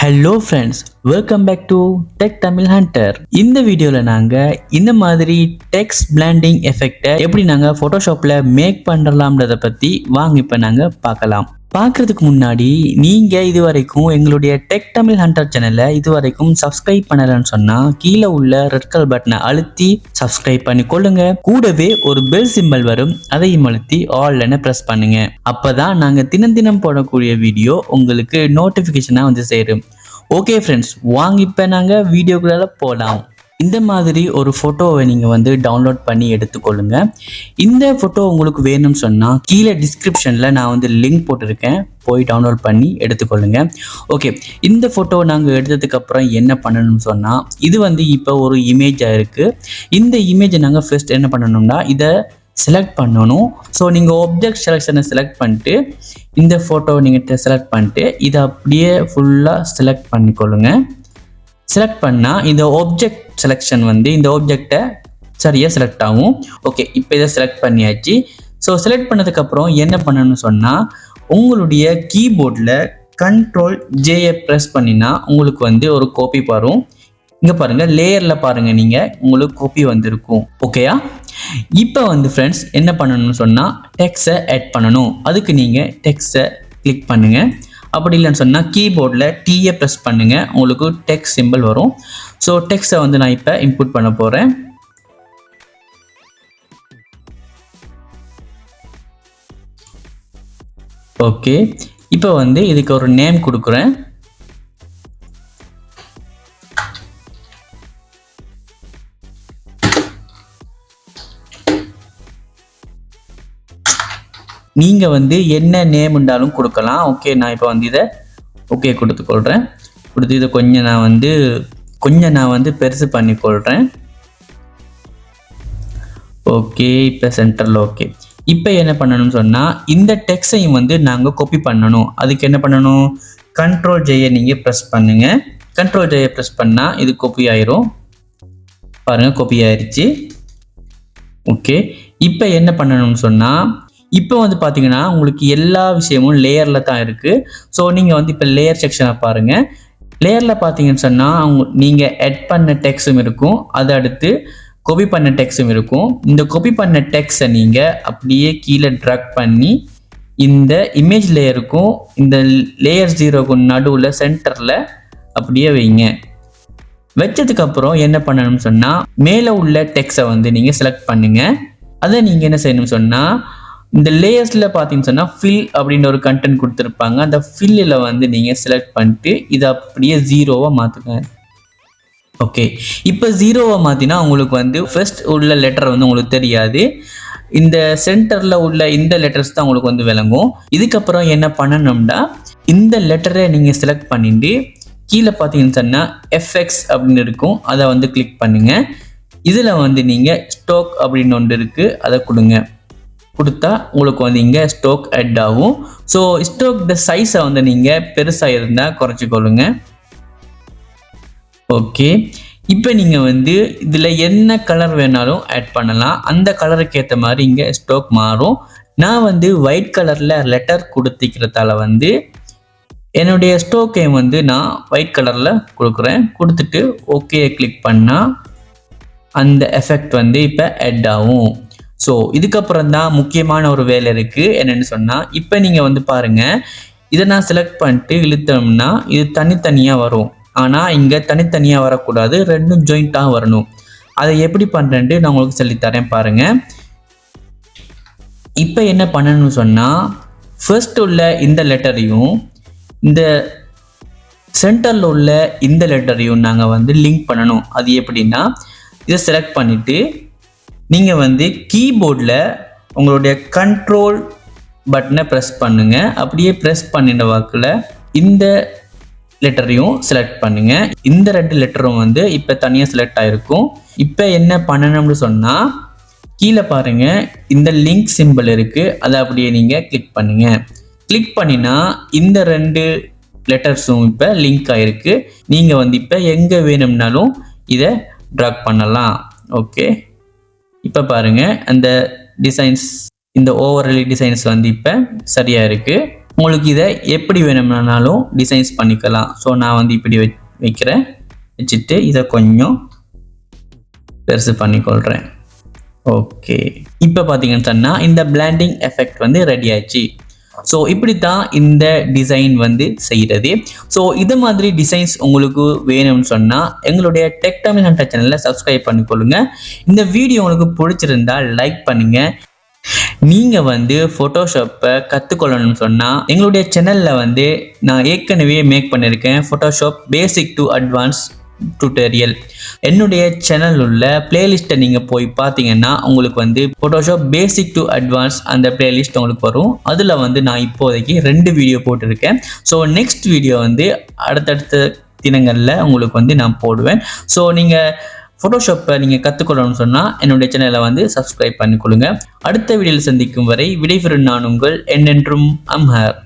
Hello friends, welcome back to Tech Tamil Hunter. இந்த வீடியோவில் நாங்கள் இந்த மாதிரி டெக்ஸ்ட் பிளண்டிங் எஃபெக்டை எப்படி நாங்கள் ஃபோட்டோஷாப்பில் மேக் பண்ணலாம்ன்றதை பற்றி வாங்க இப்போ நாங்கள் பார்க்கலாம். பார்க்குறதுக்கு முன்னாடி நீங்கள் இது வரைக்கும் எங்களுடைய டெக் தமிழ் ஹண்டர் சேனலை இது வரைக்கும் சப்ஸ்கிரைப் பண்ணலன்னு சொன்னால் கீழே உள்ள ரெட் கலர் பட்டனை அழுத்தி சப்ஸ்கிரைப் பண்ணி கொள்ளுங்க. கூடவே ஒரு பெல் சிம்பல் வரும், அதையும் அழுத்தி ஆல்ல ப்ரெஸ் பண்ணுங்க. அப்போதான் நாங்கள் தினம் போடக்கூடிய வீடியோ உங்களுக்கு நோட்டிஃபிகேஷனாக வந்து சேரும். ஓகே ஃப்ரெண்ட்ஸ், வாங்க இப்போ நாங்கள் வீடியோக்குள்ள போகலாம். இந்த மாதிரி ஒரு ஃபோட்டோவை நீங்கள் வந்து டவுன்லோட் பண்ணி எடுத்துக்கொள்ளுங்க. இந்த ஃபோட்டோ உங்களுக்கு வேணும்னு சொன்னால் கீழே டிஸ்கிரிப்ஷனில் நான் வந்து லிங்க் போட்டிருக்கேன், போய் டவுன்லோட் பண்ணி எடுத்துக்கொள்ளுங்க. ஓகே, இந்த ஃபோட்டோவை நாங்கள் எடுத்ததுக்கப்புறம் என்ன பண்ணணும்னு சொன்னால், இது வந்து இப்போ ஒரு இமேஜாக இருக்குது. இந்த இமேஜை நாங்கள் ஃபர்ஸ்ட் என்ன பண்ணணும்னா இதை செலக்ட் பண்ணணும். ஸோ நீங்கள் ஆப்ஜெக்ட் செலெக்ஷனை செலக்ட் பண்ணிட்டு இந்த ஃபோட்டோவை நீங்கள் செலக்ட் பண்ணிட்டு இதை அப்படியே ஃபுல்லாக செலக்ட் பண்ணிக்கொள்ளுங்க. செலக்ட் பண்ணால் இந்த ஆப்ஜெக்ட் செலெக்ஷன் வந்து இந்த ஆப்ஜெக்டை சரியாக செலக்ட் ஆகும். ஓகே, இப்போ இதை செலக்ட் பண்ணியாச்சு. ஸோ செலக்ட் பண்ணதுக்கப்புறம் என்ன பண்ணணும்னு சொன்னால், உங்களுடைய கீபோர்டில் Ctrl+J ப்ரெஸ் பண்ணினா உங்களுக்கு வந்து ஒரு காப்பி வரும். இங்கே பாருங்கள், லேயரில் பாருங்கள், நீங்கள் உங்களுக்கு காப்பி வந்திருக்கும். ஓகேயா? இப்போ வந்து ஃப்ரெண்ட்ஸ் என்ன பண்ணணும்னு சொன்னால் டெக்ஸ்ட்டை ஆட் பண்ணணும். அதுக்கு நீங்கள் டெக்ஸ்ட்டை கிளிக் பண்ணுங்கள். அப்படி இல்லைன்னு சொன்னால் கீபோர்டில் டீயை ப்ரெஸ் பண்ணுங்கள், உங்களுக்கு டெக்ஸ்ட் சிம்பிள் வரும். ஸோ டெக்ஸ்ட்டை வந்து நான் இப்போ இன்புட் பண்ண போகிறேன். ஓகே, இப்போ வந்து இதுக்கு ஒரு நேம் கொடுக்குறேன். நீங்கள் வந்து என்ன நேம் இருந்தாலும் கொடுக்கலாம். ஓகே, நான் இப்போ வந்து இதை ஓகே கொடுத்துக்கொள்கிறேன். கொடுத்து இதை கொஞ்சம் நான் வந்து பெருசு பண்ணிக்கொள்கிறேன். ஓகே, இப்போ சென்டரில் ஓகே. இப்போ என்ன பண்ணணும்னு சொன்னால் இந்த டெக்ஸ்டையும் வந்து நாங்கள் காப்பி பண்ணணும். அதுக்கு என்ன பண்ணணும், Ctrl+J நீங்கள் ப்ரெஸ் பண்ணுங்கள். Ctrl+J ப்ரெஸ் பண்ணால் இது காப்பி ஆயிரும். பாருங்கள், காப்பி ஆயிடுச்சு. ஓகே, இப்போ என்ன பண்ணணும்னு சொன்னால், இப்போ வந்து பார்த்தீங்கன்னா உங்களுக்கு எல்லா விஷயமும் லேயரில் தான் இருக்குது. ஸோ நீங்கள் வந்து இப்போ லேயர் செக்ஷனை பாருங்கள். லேயரில் பார்த்தீங்கன்னு சொன்னால் நீங்கள் எட் பண்ண டெக்ஸ்டும் இருக்கும், அதை அடுத்து காப்பி பண்ண டெக்ஸ்டும் இருக்கும். இந்த காப்பி பண்ண டெக்ஸ்ட்டை நீங்கள் அப்படியே கீழே ட்ராக் பண்ணி இந்த இமேஜ் லேயருக்கும் இந்த லேயர் 0க்கும் நடுவில் சென்டரில் அப்படியே வைங்க. வச்சதுக்கப்புறம் என்ன பண்ணணும்னு சொன்னால் மேலே உள்ள டெக்ஸ்ட்டை வந்து நீங்கள் செலக்ட் பண்ணுங்கள். அதை நீங்கள் என்ன செய்யணும்னு சொன்னால் இந்த லேயர்ஸில் பார்த்தீங்கன்னு சொன்னால் ஃபில் அப்படின்ற ஒரு கண்டென்ட் கொடுத்துருப்பாங்க. அந்த ஃபில்லில் வந்து நீங்கள் செலக்ட் பண்ணிட்டு இதை அப்படியே 0வாக மாற்றுங்க. ஓகே, இப்போ 0வாக மாற்றினா உங்களுக்கு வந்து ஃபர்ஸ்ட் உள்ள லெட்டர் வந்து உங்களுக்கு தெரியாது. இந்த சென்டரில் உள்ள இந்த லெட்டர்ஸ் தான் உங்களுக்கு வந்து விளங்கும். இதுக்கப்புறம் என்ன பண்ணணும்னா இந்த லெட்டரை நீங்கள் செலக்ட் பண்ணிட்டு கீழே பார்த்தீங்கன்னு சொன்னால் FX அப்படின்னு இருக்கும், அதை வந்து கிளிக் பண்ணுங்கள். இதில் வந்து நீங்கள் ஸ்டோக் அப்படின்னு ஒன்று இருக்குது, அதை கொடுத்தா உங்களுக்கு வந்து இங்கே ஸ்டோக் ஆட் ஆகும். ஸோ ஸ்டோக் சைஸை வந்து நீங்கள் பெருசாக இருந்தால் குறைச்சிக்கொள்ளுங்க. ஓகே, இப்போ நீங்கள் வந்து இதில் என்ன கலர் வேணாலும் ஆட் பண்ணலாம். அந்த கலருக்கு ஏற்ற மாதிரி இங்கே ஸ்டோக் மாறும். நான் வந்து ஒயிட் கலரில் லெட்டர் கொடுத்துக்கிறதால வந்து என்னுடைய ஸ்டோக்கை வந்து நான் ஒயிட் கலரில் கொடுக்குறேன். கொடுத்துட்டு ஓகே கிளிக் பண்ணால் அந்த எஃபெக்ட் வந்து இப்போ ஆட் ஆகும். ஸோ இதுக்கப்புறம் தான் முக்கியமான ஒரு வேலை இருக்குது. என்னென்னு சொன்னால், இப்போ நீங்கள் வந்து பாருங்கள், இதை நான் செலக்ட் பண்ணிட்டு இழுத்தோம்னா இது தனித்தனியாக வரும். ஆனால் இங்கே தனித்தனியாக வரக்கூடாது, ரெண்டும் ஜாயிண்ட்டாக வரணும். அதை எப்படி பண்ணுறேன்ட்டு நான் உங்களுக்கு சொல்லித்தரேன் பாருங்கள். இப்போ என்ன பண்ணணும்னு சொன்னால், ஃபர்ஸ்ட் உள்ள இந்த லெட்டரையும் இந்த சென்டரில் உள்ள இந்த லெட்டரையும் நாங்கள் வந்து லிங்க் பண்ணணும். அது எப்படின்னா, இதை செலக்ட் பண்ணிவிட்டு நீங்கள் வந்து கீபோர்டில் உங்களுடைய கண்ட்ரோல் பட்டனை ப்ரெஸ் பண்ணுங்கள். அப்படியே ப்ரெஸ் பண்ணின வாக்கில் இந்த லெட்டரையும் செலக்ட் பண்ணுங்கள். இந்த 2 லெட்டரும் வந்து இப்போ தனியாக செலக்ட் ஆகிருக்கும். இப்போ என்ன பண்ணணும்னு சொன்னால், கீழே பாருங்கள், இந்த லிங்க் சிம்பிள் இருக்குது, அதை அப்படியே நீங்கள் கிளிக் பண்ணுங்கள். கிளிக் பண்ணினா இந்த 2 லெட்டர்ஸும் இப்போ லிங்க் ஆகிருக்கு. நீங்கள் வந்து இப்போ எங்கே வேணும்னாலும் இதை ட்ராக் பண்ணலாம். ஓகே, இப்போ பாருங்கள், அந்த டிசைன்ஸ், இந்த ஓவர்லி டிசைன்ஸ் வந்து இப்போ சரியாக இருக்குது. உங்களுக்கு இதை எப்படி வேணும்னாலும் டிசைன்ஸ் பண்ணிக்கலாம். ஸோ நான் வந்து இப்படி வைக்கிறேன், வச்சுட்டு இதை கொஞ்சம் பெருசு பண்ணிக்கொள்கிறேன். ஓகே, இப்போ பார்த்தீங்கன்னு சொன்னால் இந்த பிளாண்டிங் எஃபெக்ட் வந்து ரெடி ஆயிடுச்சு. ஸோ இப்படி தான் இந்த டிசைன் வந்து செய்கிறது. ஸோ இது மாதிரி டிசைன்ஸ் உங்களுக்கு வேணும்னு சொன்னால் எங்களுடைய டெக் தமிழ் ஹண்டர் சேனலில் சப்ஸ்கிரைப் பண்ணிக்கொள்ளுங்க. இந்த வீடியோ உங்களுக்கு பிடிச்சிருந்தால் லைக் பண்ணுங்கள். நீங்கள் வந்து ஃபோட்டோஷாப்பை கற்றுக்கொள்ளணும்னு சொன்னால் எங்களுடைய சேனலில் வந்து நான் ஏற்கனவே மேக் பண்ணியிருக்கேன் Photoshop basic to advance tutorial. என்னுடைய சேனல் உள்ள பிளேலிஸ்ட்டை நீங்கள் போய் பார்த்தீங்கன்னா உங்களுக்கு வந்து ஃபோட்டோஷாப் பேசிக் டு அட்வான்ஸ் அந்த பிளேலிஸ்ட் உங்களுக்கு வரும். அதில் வந்து நான் இப்போதைக்கு 2 வீடியோ போட்டிருக்கேன். ஸோ நெக்ஸ்ட் வீடியோ வந்து அடுத்தடுத்த தினங்களில் உங்களுக்கு வந்து நான் போடுவேன். ஸோ நீங்கள் ஃபோட்டோஷாப்பை நீங்கள் கற்றுக்கொள்ளணும்னு சொன்னால் என்னுடைய சேனலை வந்து சப்ஸ்கிரைப் பண்ணிக்கொள்ளுங்க. அடுத்த வீடியோவில் சந்திக்கும் வரை விடைபெறும் நான் உங்கள் என்றென்றும் அம்ஹர்.